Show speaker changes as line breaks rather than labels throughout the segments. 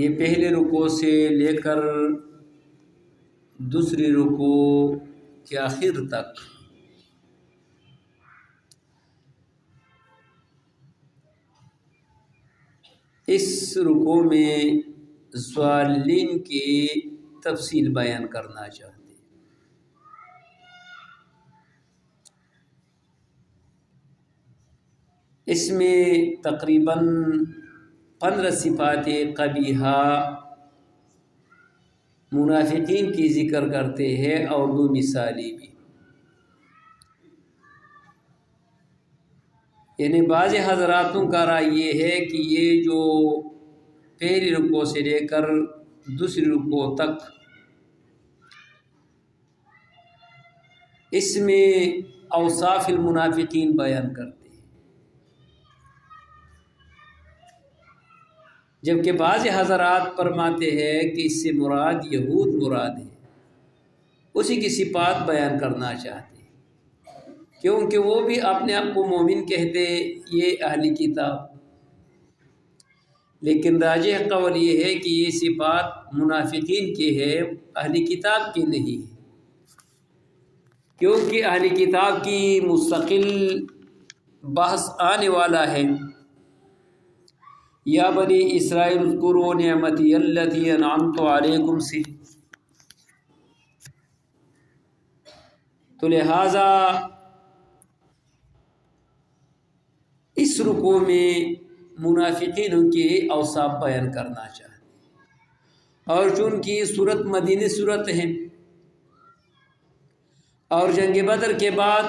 یہ پہلے رکوع سے لے کر دوسری رکوع کے آخر تک اس رکوع میں ضالین کی تفصیل بیان کرنا چاہتے ہیں۔ اس میں تقریباً 15 صفات قبیحہ منافقین کی ذکر کرتے ہیں اور 2 مثالیں بھی۔ یعنی بعض حضراتوں کا رائے یہ ہے کہ یہ جو پہلی رکوع سے لے کر دوسری رکوع تک اس میں اوصاف المنافقین بیان کرتے ہیں، جبکہ بعض حضرات فرماتے ہیں کہ اس سے مراد یہود مراد ہے، اسی کی صفات بیان کرنا چاہتے ہیں، کیونکہ وہ بھی اپنے آپ کو مومن کہتے یہ اہل کتاب، لیکن راجح قول یہ ہے کہ یہ صفات منافقین کی ہے، اہل کتاب کی نہیں ہے، کیونکہ اہل کتاب کی مستقل بحث آنے والا ہے۔ یا بنی اسرائیل اذکروا نعمتی التی انعمت علیکم سے، تو لہٰذا اس رکوع میں منافقین کے اوصاف بیان کرنا چاہتے ہیں، اور چونکہ صورت مدینی صورت ہے اور جنگ بدر کے بعد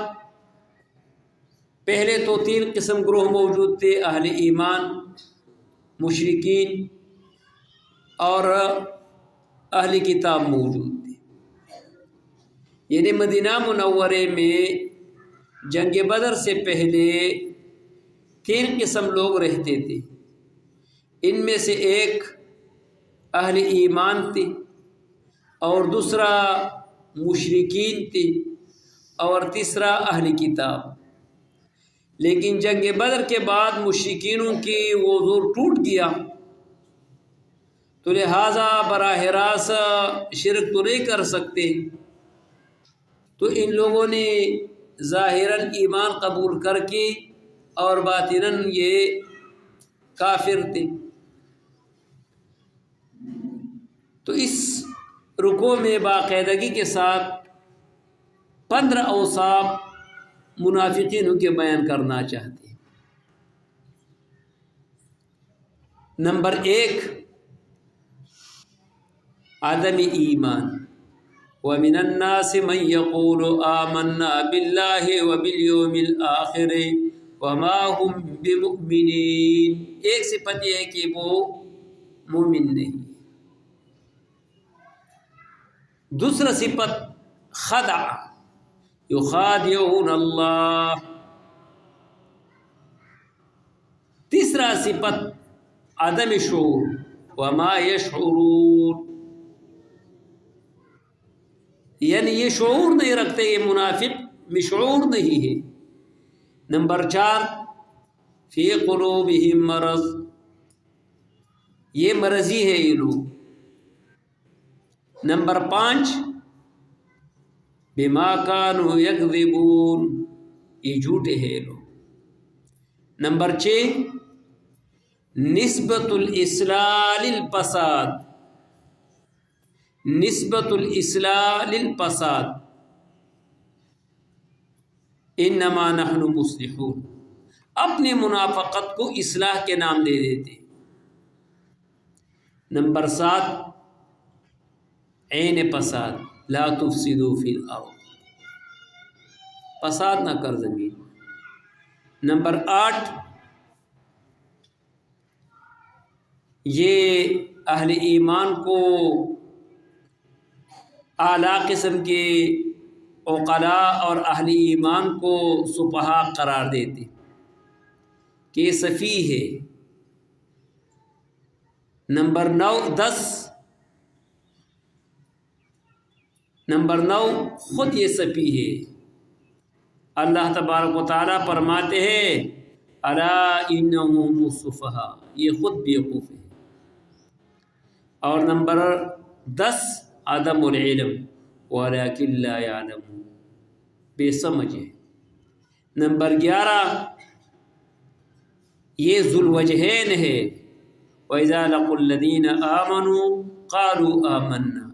پہلے تو 3 قسم گروہ موجود تھے، اہل ایمان، مشرکین اور اہل کتاب موجود تھے۔ یعنی مدینہ منورے میں جنگ بدر سے پہلے 3 قسم لوگ رہتے تھے، ان میں سے ایک اہل ایمان تھے اور دوسرا مشرکین تھے اور تیسرا اہل کتاب۔ لیکن جنگ بدر کے بعد مشرکینوں کی وہ زور ٹوٹ گیا، تو لہٰذا براہ راست شرک تو نہیں کر سکتے، تو ان لوگوں نے ظاہراً ایمان قبول کر کے اور باطناً یہ کافر تھے۔ تو اس رکوع میں باقاعدگی کے ساتھ 15 اوصاف منافقین کے بیان کرنا چاہتے ہیں۔ نمبر 1 عدم ایمان، وَمِنَ النَّاسِ مَن يَقُولُ آمَنَّا بِاللَّهِ وَبِالْيَوْمِ الْآخِرِ وَمَا هُمْ بِمُؤْمِنِينَ۔ ایک صفت یہ ہے کہ وہ مومن نہیں۔ دوسرا صفت خدع، یخادعون اللہ۔ تیسرا صفت عدم شعور، وما یشعرون، یعنی یہ شعور نہیں رکھتے، یہ منافق مشعور نہیں ہے۔ نمبر 4 فی قلوبہم مرض، یہ مرضی ہے یہ لوگ۔ نمبر 5 بما کانوا یکذبون، یہ جھوٹے ہیں لوگ۔ نمبر 6 نسبت الاصلاح للفساد، نسبت الاصلاح للفساد، انما نحن مصلحون، اپنی منافقت کو اصلاح کے نام دے دیتے۔ نمبر 7 عین فساد، لا تفسدوا فی الارض، فساد نہ کر زمین۔ نمبر 8 یہ اہل ایمان کو اعلیٰ قسم کے عقلاء اور اہل ایمان کو سفہاء قرار دیتے کہ یہ سفیہ ہے۔ نمبر 9 خود یہ سفیہ ہے۔ اللہ تبارک و تعالیٰ فرماتے ہیں الا انہم السفہاء، یہ خود بیوقوف ہے۔ اور نمبر 10 عدم العلم ولکن لا یعلمون، بے سمجھ ہے۔ نمبر 11 یہ ذو الوجہین ہے، وَإِذَا لَقُوا الَّذِينَ آمَنُوا قَالُوا آمَنَّا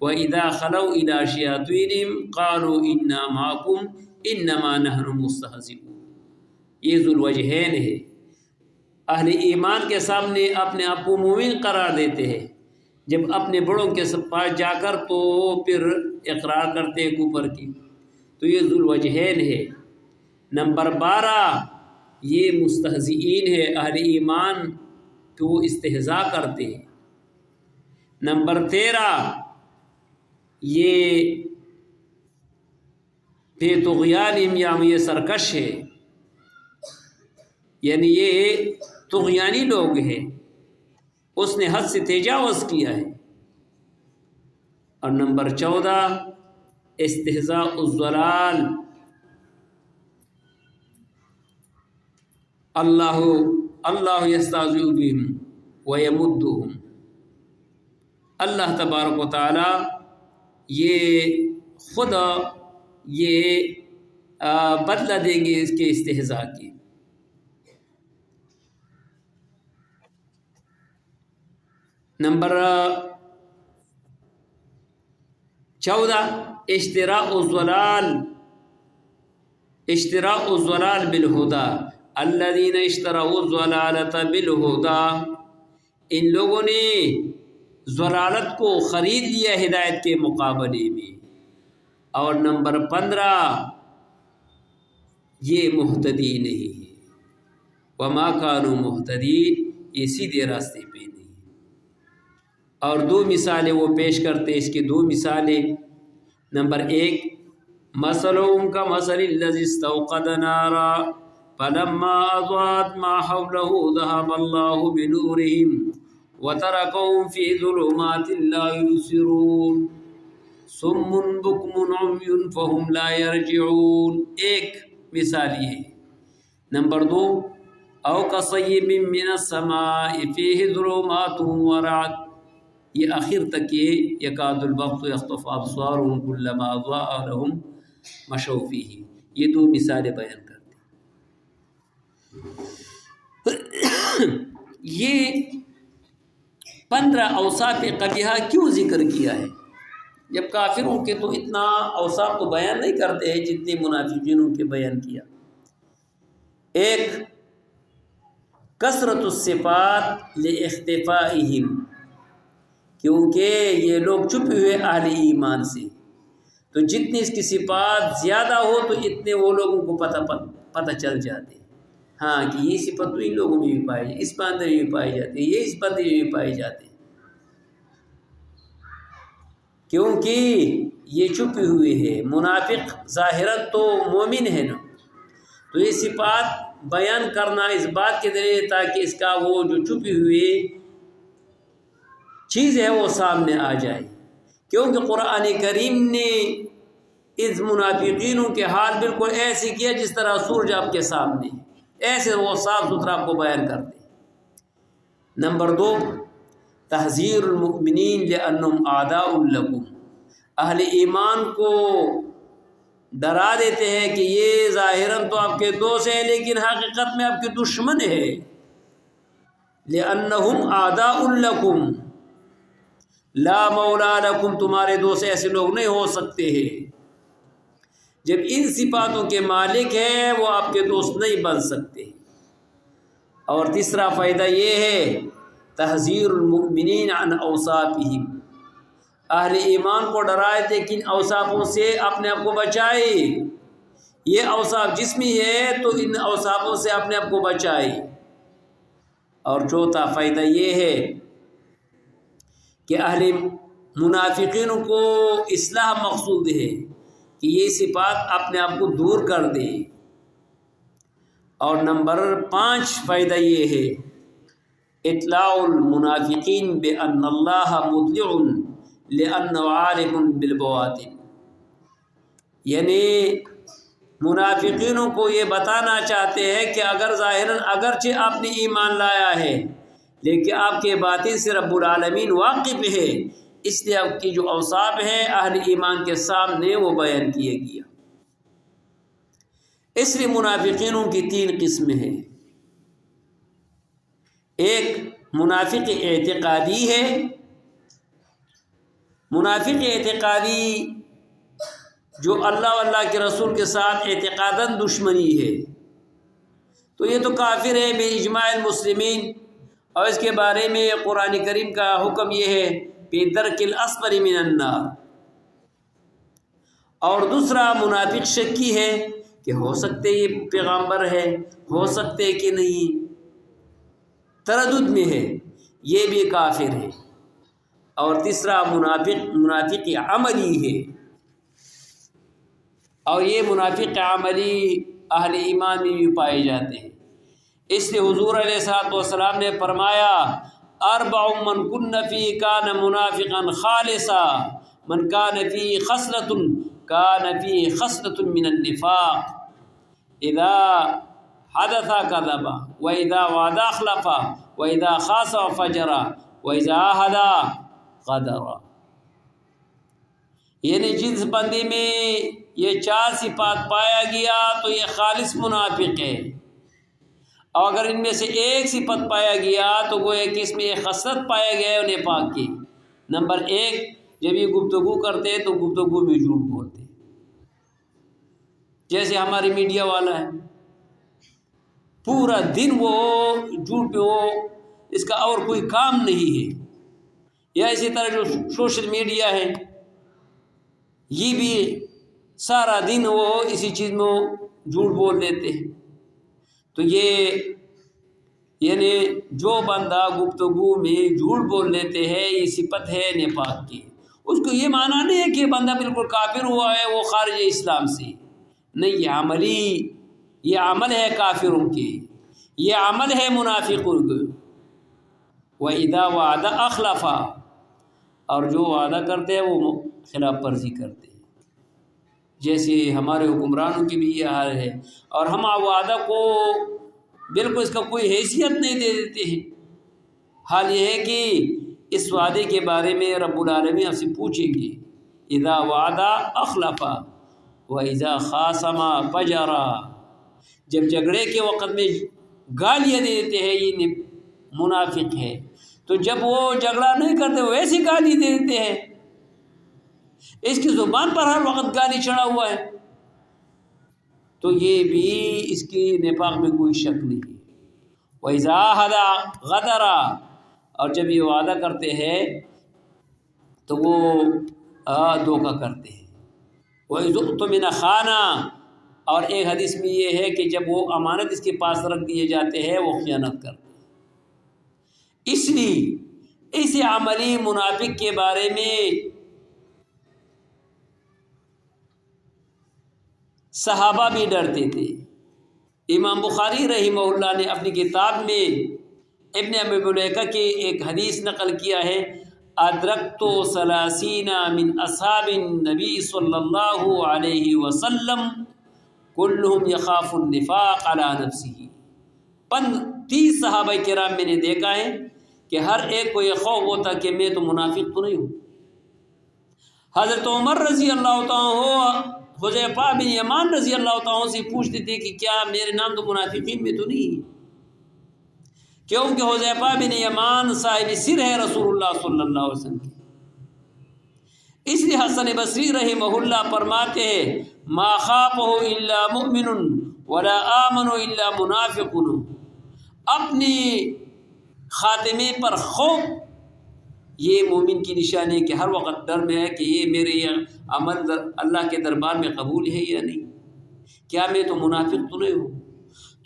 وَإِذَا خَلَوْا إِلَىٰ شَيَاطِينِهِمْ قَالُوا إِنَّا مَعَكُمْ إِنَّمَا نَحْنُ مُسْتَهْزِئُونَ۔ یہ ذو الوجہین ہے، اہل ایمان کے سامنے اپنے آپ کو مومن قرار دیتے ہیں، جب اپنے بڑوں کے پاس جا کر تو پھر اقرار کرتے ہیں کفر کی، تو یہ ذو الوجہین ہے۔ نمبر 12 یہ مستہزئین ہے، اہل ایمان تو وہ استہزاء کرتے ہیں۔ نمبر 13 یہ فی طغیانہم، یہ سرکش ہے، یعنی یہ طغیانی لوگ ہیں، اس نے حد سے تجاوز کیا ہے۔ اور نمبر 14 استہزاء الضلال، اللہ یستہزئ بہم ویمدہم، اللہ تبارک و تعالی یہ خود یہ بدلہ دیں گے اس کے استہزاء کی۔ نمبر 14 اشتراء الضلال بالہدا، الذین اشتروا الضلالۃ بالہدا، ان لوگوں نے ضلالت کو خرید لیا ہدایت کے مقابلے میں۔ اور نمبر 15 یہ مہتدی نہیں ہے، وما کانوا مہتدین، یہ سیدھے راستے پہ نہیں۔ اور 2 مثالیں وہ پیش کرتے، اس کی 2 مثالیں۔ نمبر 1 مثلهم كمثل الذي استوقد نارا فلما أضاءت ما حوله ذهب الله بنورهم وتركهم في ظلمات لا يبصرون صم بكم عمي فهم لا يرجعون، ایک مثال یہ ہے۔ نمبر 2 او كصيب من السماء فيه ظلمات ورعد، یہ آخر تک یہ یکاد البرق یخطف ابصارهم كلما اضاء لهم مشوا فيه، یہ 2 مثالیں بیان کرتے ہیں۔ یہ 15 اوصاف قبیحہ کیوں ذکر کیا ہے؟ جب کافروں کے تو اتنا اوصاف تو بیان نہیں کرتے ہیں جتنے منافقینوں کے بیان کیا۔ ایک کثرت الصفات لاختفائہم، کیونکہ یہ لوگ چھپے ہوئے اہل ایمان سے، تو جتنی اس کی صفات زیادہ ہو تو اتنے وہ لوگوں کو پتہ چل جاتے ہیں، ہاں کہ یہ صفت تو ان لوگوں میں بھی پائی جاتی ہے، اس بندے میں بھی پائی جاتی ہے، یہ اس بندے میں بھی پائی جاتے ہیں، کیونکہ یہ چھپے ہوئے ہے۔ منافق ظاہراً تو مومن ہے نا، تو یہ صفات بیان کرنا اس بات کے ذریعے تاکہ اس کا وہ جو چھپی ہوئی چیز ہے وہ سامنے آ جائے، کیونکہ قرآن کریم نے اس منافقینوں کے حال بالکل ایسے کیا جس طرح سورج آپ کے سامنے، ایسے وہ صاف ستھرا آپ کو بیان کرتے۔ نمبر 2 تحذیر المؤمنین لأنہم اعداء لکم، اہل ایمان کو ڈرا دیتے ہیں کہ یہ ظاہراً تو آپ کے دوست ہیں لیکن حقیقت میں آپ کے دشمن ہے۔ لأنہم اعداء لکم لا مولا لکم، تمہارے دوست ایسے لوگ نہیں ہو سکتے ہیں، جب ان صفاتوں کے مالک ہیں وہ آپ کے دوست نہیں بن سکتے۔ اور تیسرا فائدہ یہ ہے تحذیر المؤمنین عن اوصافہم، اہل ایمان کو ڈرائے لیکن اوصافوں سے اپنے آپ کو بچائے، یہ اوصاف جسمی ہے تو ان اوصافوں سے اپنے آپ کو بچائے۔ اور چوتھا فائدہ یہ ہے کہ اہل منافقین کو اصلاح مقصود ہے کہ یہ صفات اپنے آپ کو دور کر دے۔ اور نمبر 5 فائدہ یہ ہے اطلاع المنافقین بأن اللہ مطلع لأنه عالم بالبواطن، یعنی منافقینوں کو یہ بتانا چاہتے ہیں کہ اگر ظاہراً اگرچہ آپ نے ایمان لایا ہے لیکن آپ کے باطن سے رب العالمین واقف ہے، اس لیے آپ کی جو اوصاف ہے اہل ایمان کے سامنے وہ بیان کیا گیا۔ اس لیے منافقینوں کی 3 قسمیں ہیں۔ ایک منافق اعتقادی ہے، منافق اعتقادی جو اللہ و اللہ کے رسول کے ساتھ اعتقاداً دشمنی ہے، تو یہ تو کافر ہے باجماع المسلمین، اور اس کے بارے میں قرآن کریم کا حکم یہ ہے فی درک الاسفل من النار۔ اور دوسرا منافق شکی ہے کہ ہو سکتے یہ پیغمبر ہے، ہو سکتے کہ نہیں، تردد میں ہے، یہ بھی کافر ہے۔ اور تیسرا منافق عملی ہے، اور یہ منافق عملی اہل ایمان میں بھی پائے جاتے ہیں۔ اس لیے حضور علیہ الصلوۃ والسلام نے فرمایا 4 من کن فی کان منافقا خالصا من کان فی خصلۃ کان فی خصلۃ من النفاق اذا حدث كذب واذا وعد اخلف واذا خاصم فجر واذا عاهد غدر۔ یعنی جس بندے میں یہ 4 صفات پایا گیا تو یہ خالص منافق ہے، اور اگر ان میں سے ایک صفت پایا گیا تو گویا کہ اس میں ایک خصلت پایا گیا ہے نفاق کی۔ نمبر 1، جب یہ گفتگو کرتے تو گفتگو میں جھوٹ بولتے، جیسے ہماری میڈیا والا ہے، پورا دن وہ جھوٹ پہ وہ اس کا اور کوئی کام نہیں ہے۔ یا اسی طرح جو سوشل میڈیا ہے، یہ بھی سارا دن وہ اسی چیز میں جھوٹ بول دیتے ہیں۔ تو یہ یعنی جو بندہ گفتگو میں جھوٹ بول لیتے ہیں، یہ صفت ہے نفاق کی۔ اس کو یہ معنی نہیں ہے کہ بندہ بالکل کافر ہوا ہے، وہ خارج اسلام سے نہیں، یہ عمل ہے کافروں کی، یہ عمل ہے منافقوں کی۔ وَإِذَا وَعَدَ أَخْلَفَ، اور جو وعدہ کرتے ہیں وہ خلاف ورزی کرتے ہیں، جیسے ہمارے حکمرانوں کی بھی یہ حال ہے، اور ہم وعدہ کو بالکل اس کا کوئی حیثیت نہیں دے دیتے ہیں۔ حال یہ ہے کہ اس وعدے کے بارے میں رب العالمین آپ سے پوچھیں گے، اذا وعد اخلف واذا خاصم فجر، جب جھگڑے کے وقت میں گالیاں دے دیتے ہیں یہ منافق ہے، تو جب وہ جھگڑا نہیں کرتے وہ ایسی گالی دے دیتے ہیں، اس کی زبان پر ہر وقت گالی چڑھا ہوا ہے، تو یہ بھی اس کی نفاق میں کوئی شک نہیں ہے۔ وَإِذَا عَاهَدَ غَدَرَ، اور جب یہ وعدہ کرتے ہیں تو وہ دھوکہ کرتے ہیں۔ وَإِذَا اؤْتُمِنَ خَانَ، اور ایک حدیث میں یہ ہے کہ جب وہ امانت اس کے پاس رکھ دیے جاتے ہیں وہ خیانت کرتے ہیں۔ اس لیے اس عملی منافق کے بارے میں صحابہ بھی ڈرتے تھے۔ امام بخاری رحمہ اللہ نے اپنی کتاب میں ابن ابی ملیکہ کی ایک حدیث نقل کیا ہے، ادرکت 30 من اصحاب النبی صلی اللہ علیہ وسلم کلہم یخاف النفاق علی نفسہ۔ 30 صحابہ کرام میں نے دیکھا ہے کہ ہر ایک کو یہ خوف ہوتا کہ میں تو منافق تو نہیں ہوں۔ حضرت عمر رضی اللہ تعالیٰ حذیفہ بن یمان رضی اللہ تعالیٰ سے پوچھتے تھے کہ کیا میرے نام تو منافقین میں تو نہیں ہے، کیونکہ حذیفہ بن یمان صاحب سر ہے رسول اللہ صلی اللہ علیہ وسلم کی۔ اس لیے حسن بصری رحمہ اللہ فرماتے ہیں ما خافہ الا مؤمن ولا آمن الا منافق۔ اپنی خاتمے پر خوف یہ مومن کی نشانی ہے کہ ہر وقت ڈر میں ہے کہ یہ میرے یہ عمل اللہ کے دربار میں قبول ہے یا نہیں، کیا میں تو منافق تو نہیں ہوں۔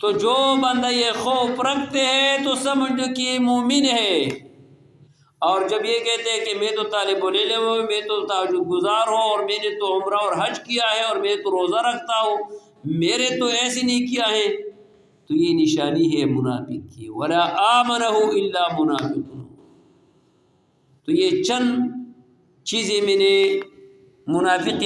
تو جو بندہ یہ خوف رکھتے ہیں تو سمجھ لو کہ یہ مومن ہے، اور جب یہ کہتے ہیں کہ میں تو طالب العلم ہوں، میں تو تہجد گزار ہوں، اور میں نے تو عمرہ اور حج کیا ہے، اور میں تو روزہ رکھتا ہوں، میرے تو ایسے نہیں کیا ہے، تو یہ نشانی ہے منافق کی۔ ولا آمنہ الا منافق۔ تو یہ چند چیزیں میں نے منافق